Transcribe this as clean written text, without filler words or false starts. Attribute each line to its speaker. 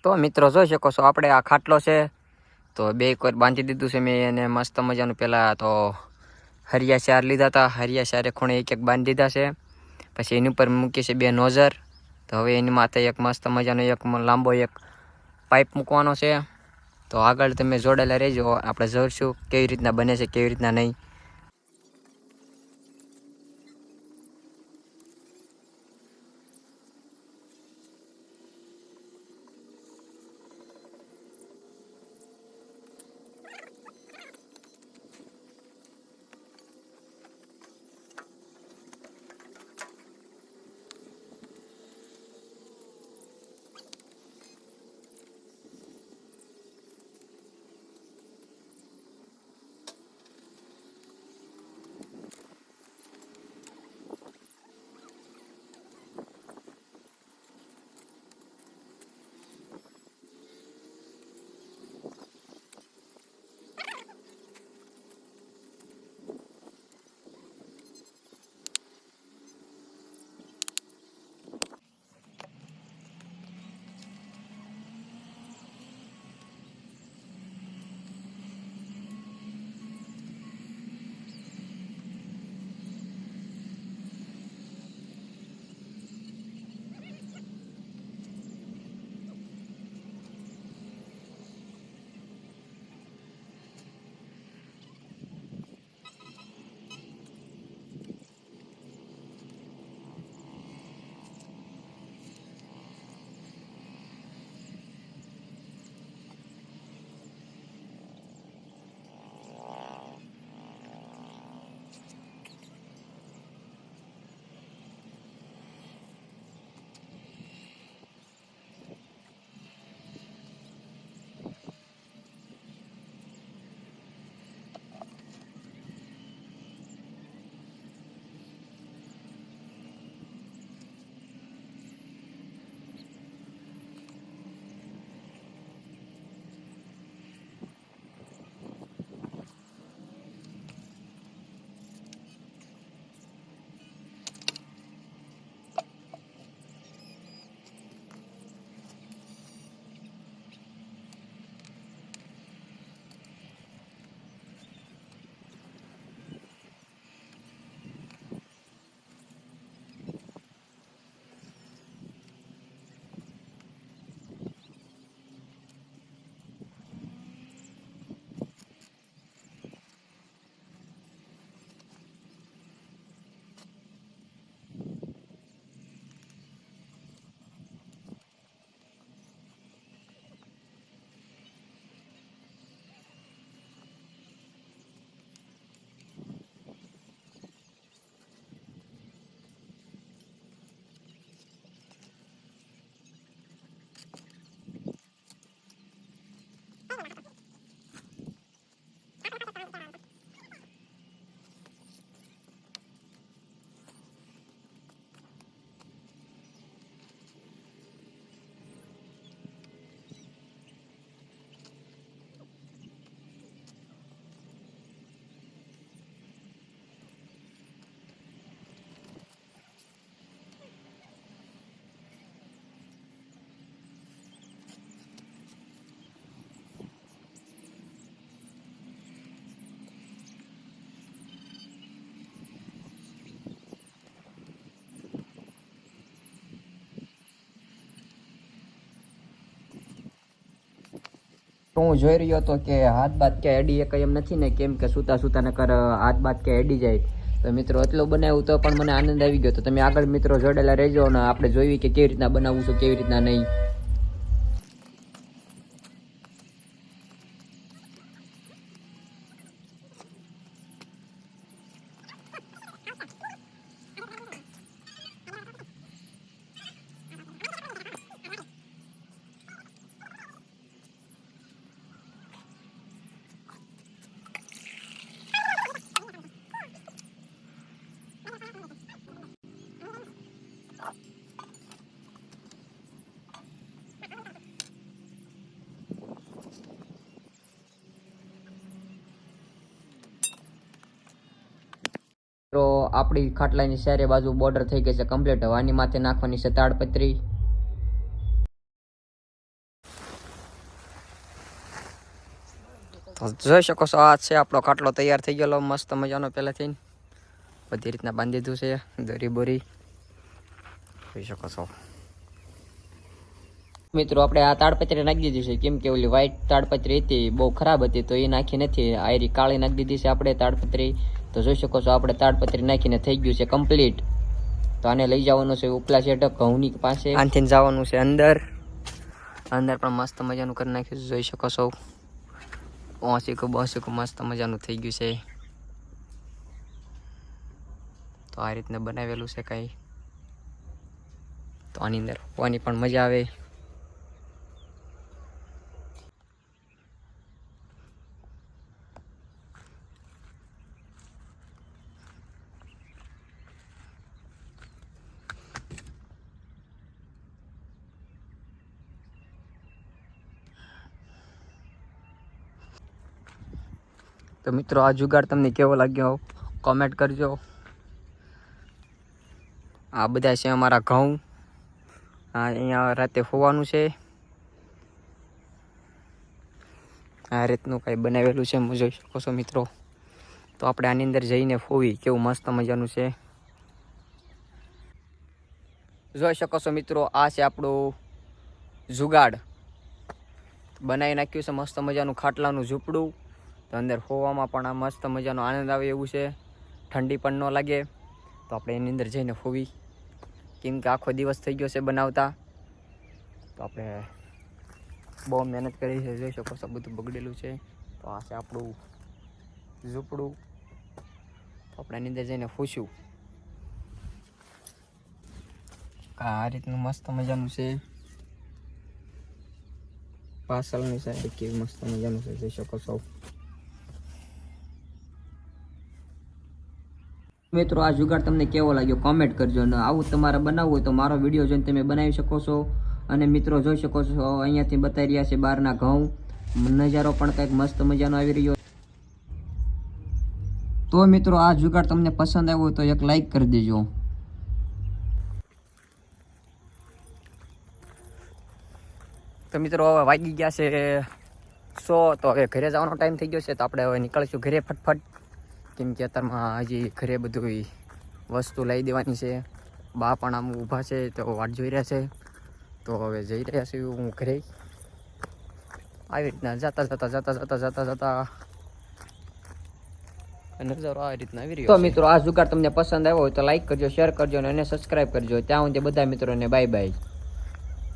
Speaker 1: તો મિત્રો જોઈ શકો છો આપણે આ ખાટલો છે તો બે કોર બાંધી દીધું છે મેં એને મસ્ત મજાનું પહેલાં તો હરિયા ચાર લીધા હતા હરિયા ચારે ખૂણે એક એક બાંધી દીધા છે પછી એની ઉપર મૂકી છે બે નોઝર તો હવે એની માથે એક મસ્ત મજાનો એક લાંબો એક પાઇપ મૂકવાનો છે તો આગળ તમે જોડેલા રહેજો આપણે જોઈશું કેવી રીતના બને છે કેવી રીતના નહીં તો હું જોઈ રહ્યો હતો કે હાથ બાદ કે એડી એક એમ નથી ને કેમ કે સૂતા સૂતા નકર હાથ બાદ કે એડી જાય તો મિત્રો એટલું બનાવ્યું તો પણ મને આનંદ આવી ગયો તો તમે આગળ મિત્રો જોડેલા રહેજો ને આપણે જોઈ કે કેવી રીતના બનાવવું છે કેવી રીતના નહીં તો આપણી ખાટલાની ચારે બાજુ બોર્ડર થઈ ગઈ છે કમ્પ્લીટ. હવે આની માથે નાખવાની છે તાડપત્રી. તો જોઈ શકો છો આ છે આપણો ખાટલો તૈયાર થઈ ગયેલો મસ્ત મજાનો પહેલાંથી બધી રીતના બાંધી દીધું છે દોરી બોરી જોઈ શકો છો મિત્રો આપણે આ તાડપત્રી નાખી દીધી છે કેમ કે ઓલી વ્હાઈટ તાડપત્રી હતી બહુ ખરાબ હતી તો એ નાખી નથી આયરી કાળી નાખી દીધી છે આપણે તાડપત્રી તો જોઈ શકો છો આપણે તાડપત્રી નાખીને થઈ ગયું છે કમ્પ્લીટ તો આને લઈ જવાનું છે ઉપલા શેઠ ઘઉંની પાસે આનથી જવાનું છે અંદર પણ મસ્ત મજાનું કરી નાખ્યું જોઈ શકો છો ઓસીકું મસ્ત મજાનું થઈ ગયું છે તો આ રીતને બનાવેલું છે કંઈ તો આની અંદર હોવાની પણ મજા આવે તો મિત્રો આ જુગાડ તમને કેવો લાગ્યો કોમેન્ટ કરજો આ બધા છે અમારા ઘઉં અહીંયા રાતે હોવાનું છે આ રીતનું કંઈ બનાવેલું છે જોઈ શકો છો મિત્રો તો આપણે આની અંદર જઈને ફોવી કેવું મસ્ત મજાનું છે જોઈ શકો છો મિત્રો આ છે આપણું જુગાડ બનાવી નાખ્યું છે મસ્ત મજાનું ખાટલાનું ઝૂંપડું તો અંદર હોવામાં પણ આ મસ્ત મજાનો આનંદ આવે એવું છે ઠંડી પણ ન લાગે તો આપણે એની અંદર જઈને ફોવી કેમ કે આખો દિવસ થઈ ગયો છે બનાવતા તો આપણે બહુ મહેનત કરી છે જોઈ શકો છો બધું બગડેલું છે તો આ છે આપણું ઝૂંપડું તો આપણે એની અંદર જઈને ફૂશું આ રીતનું મસ્ત મજાનું છે પાછળની સાઈડ કેવું મસ્ત મજાનું છે જોઈ શકો છો મિત્રો આ જુગાડ તમને કેવો લાગ્યો કોમેન્ટ કરજો અને આવું તમારે બનાવવું હોય તો મારો વિડીયો જોઈને તમે બનાવી શકો છો અને મિત્રો જોઈ શકો છો અહીંયાથી બતાવી રહ્યા છે બહારના ઘઉં નજારો પણ કંઈક મસ્ત મજાનો આવી રહ્યો તો મિત્રો આ જુગાડ તમને પસંદ આવ્યો તો એક લાઈક કરી દેજો તો મિત્રો હવે વાગી ગયા છે 100 તો હવે ઘરે જવાનો ટાઈમ થઈ ગયો છે તો આપણે હવે નીકળીશું ઘરે ફટફટ કેમ કે અત્યારમાં હજી ઘરે બધું વસ્તુ લઈ દેવાની છે બા પણ આમ ઊભા છે તો વાટ જોઈ રહ્યા છે તો હવે જઈ રહ્યા છીએ હું ઘરે આવી રીતના જતા નજારો આ રીતના આવી રહ્યો તો મિત્રો આ જુગાડ તમને પસંદ આવ્યો હોય તો લાઈક કરજો શેર કરજો અને સબસ્ક્રાઈબ કરજો ત્યાં સુધી બધા મિત્રોને બાય બાય